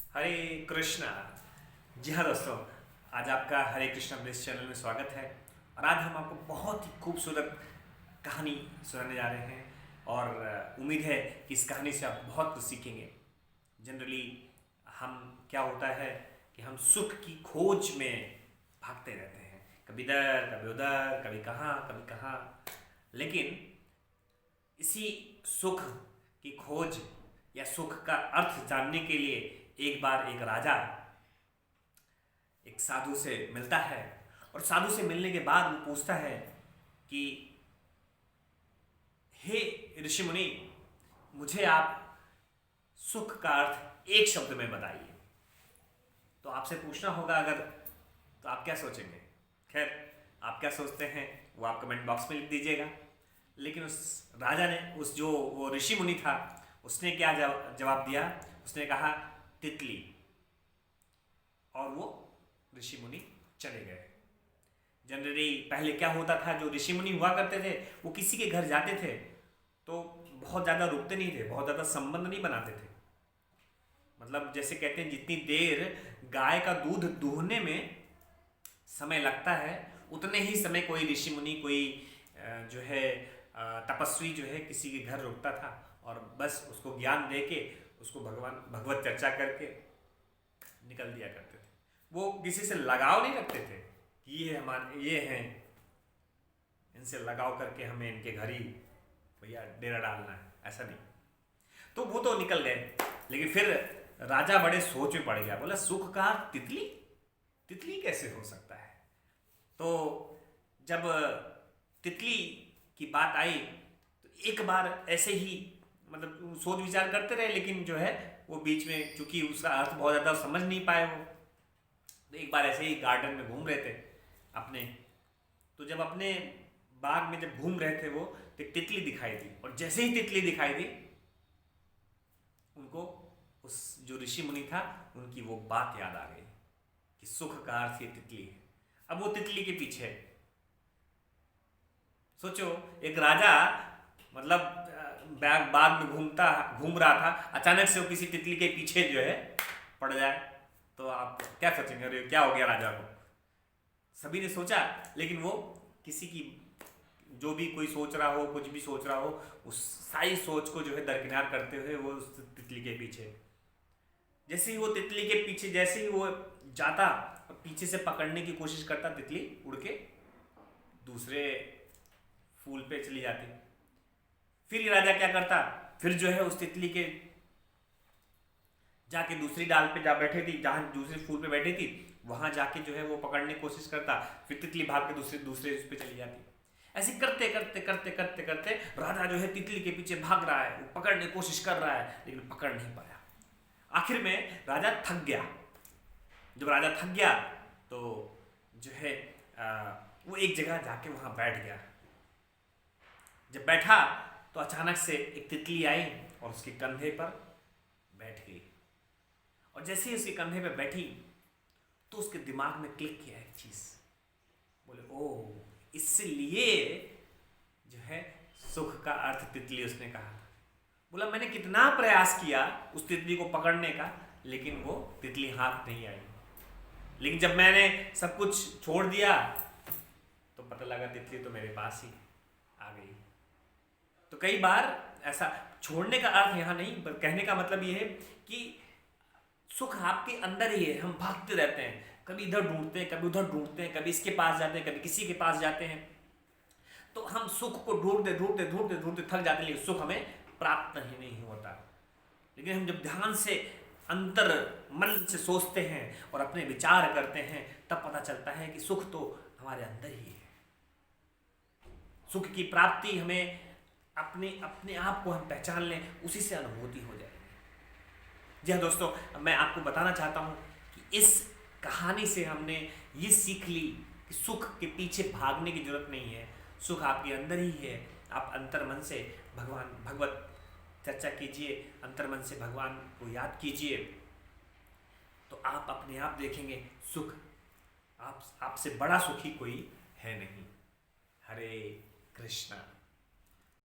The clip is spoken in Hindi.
हरे कृष्णा। जी हाँ दोस्तों, आज आपका हरे कृष्णा ब्लेस चैनल में स्वागत है। और आज हम आपको बहुत ही खूबसूरत कहानी सुनाने जा रहे हैं और उम्मीद है कि इस कहानी से आप बहुत कुछ सीखेंगे। जनरली हम क्या होता है कि हम सुख की खोज में भागते रहते हैं, कभी इधर कभी उधर, कभी कहाँ। लेकिन इसी सुख की खोज या सुख का अर्थ जानने के लिए एक बार एक राजा एक साधु से मिलता है। और साधु से मिलने के बाद वो पूछता है कि हे ऋषि मुनि, मुझे आप सुख का अर्थ एक शब्द में बताइए। तो आपसे पूछना होगा अगर, तो आप क्या सोचेंगे? खैर, आप क्या सोचते हैं वो आप कमेंट बॉक्स में लिख दीजिएगा। लेकिन उस राजा ने, उस जो वो ऋषि मुनि था, उसने क्या जवाब दिया? उसने कहा तितली। और वो ऋषि मुनि चले गए। जनरली पहले क्या होता था, जो ऋषि मुनि हुआ करते थे वो किसी के घर जाते थे तो बहुत ज़्यादा रुकते नहीं थे, बहुत ज़्यादा संबंध नहीं बनाते थे। मतलब जैसे कहते हैं, जितनी देर गाय का दूध दूहने में समय लगता है उतने ही समय कोई ऋषि मुनि, कोई जो है तपस्वी जो है किसी के घर रुकता था और बस उसको ज्ञान दे के उसको भगवत चर्चा करके निकल दिया करते थे। वो किसी से लगाव नहीं रखते थे कि ये हैं, इनसे लगाव करके हमें इनके घर ही भैया डेरा डालना है, ऐसा नहीं। तो वो तो निकल गए। लेकिन फिर राजा बड़े सोच में पड़ गया, बोला सुख का तितली, तितली कैसे हो सकता है? तो जब तितली की बात आई तो एक बार ऐसे ही मतलब सोच विचार करते रहे, लेकिन जो है वो बीच में, चूंकि उसका अर्थ बहुत ज़्यादा समझ नहीं पाए वो, तो एक बार ऐसे ही गार्डन में घूम रहे थे अपने। तो जब अपने बाग में जब घूम रहे थे वो, तो एक तितली दिखाई दी। और जैसे ही तितली दिखाई दी उनको, उस जो ऋषि मुनि था, उनकी वो बात याद आ गई कि सुख का अर्थ ये तितली है। अब वो तितली के पीछे, सोचो एक राजा मतलब बाग में घूम रहा था, अचानक से वो किसी तितली के पीछे जो है पड़ जाए, तो आप क्या सोचेंगे? अरे क्या हो गया राजा को? सभी ने सोचा, लेकिन वो किसी की, जो भी कोई सोच रहा हो, कुछ भी सोच रहा हो, उस सारी सोच को जो है दरकिनार करते हुए वो उस तितली के पीछे, जैसे ही वो तितली के पीछे, जैसे ही वो जाता और पीछे से पकड़ने की कोशिश करता, तितली उड़ के दूसरे फूल पे चली जाती। फिर ये राजा क्या करता, फिर जो है उस तितली के जाके दूसरी डाल पे जा बैठे थी, जहां दूसरे फूल पे बैठी थी, वहां जाके जो है वो पकड़ने की कोशिश करता। फिर तितली भाग के दूसरे उस पे चली जाती। ऐसे करते करते करते करते करते राजा जो है तितली के पीछे भाग रहा है, वो पकड़ने की कोशिश कर रहा है, लेकिन पकड़ नहीं पाया। आखिर में राजा थक गया। जब राजा थक गया तो जो है वो एक जगह जाके वहां बैठ गया। जब बैठा तो अचानक से एक तितली आई और उसके कंधे पर बैठ गई। और जैसे ही उसके कंधे पे बैठी तो उसके दिमाग में क्लिक किया एक चीज, बोले ओ, इसलिए जो है सुख का अर्थ तितली, उसने कहा। बोला मैंने कितना प्रयास किया उस तितली को पकड़ने का, लेकिन वो तितली हाथ नहीं आई। लेकिन जब मैंने सब कुछ छोड़ दिया तो पता लगा तितली तो मेरे पास ही आ गई। तो कई बार ऐसा, छोड़ने का अर्थ यहाँ नहीं, कहने का मतलब ये है कि सुख आपके अंदर ही है। हम भागते रहते हैं, कभी इधर ढूंढते हैं, कभी उधर ढूंढते हैं, कभी इसके पास जाते हैं, कभी किसी के पास जाते हैं। तो हम सुख को ढूंढते ढूंढते ढूंढते ढूंढते थक जाते हैं, लेकिन सुख हमें प्राप्त ही नहीं होता। लेकिन हम जब ध्यान से अंतर मन से सोचते हैं और अपने विचार करते हैं, तब पता चलता है कि सुख तो हमारे अंदर ही है। सुख की प्राप्ति हमें अपने आप को हम पहचान लें, उसी से अनुभूति हो जाएगी। जी हाँ दोस्तों, मैं आपको बताना चाहता हूँ कि इस कहानी से हमने ये सीख ली कि सुख के पीछे भागने की जरूरत नहीं है, सुख आपके अंदर ही है। आप अंतर मन से भगवत चर्चा कीजिए, अंतर मन से भगवान को याद कीजिए, तो आप अपने आप देखेंगे सुख, आपसे बड़ा सुखी कोई है नहीं। हरे कृष्णा।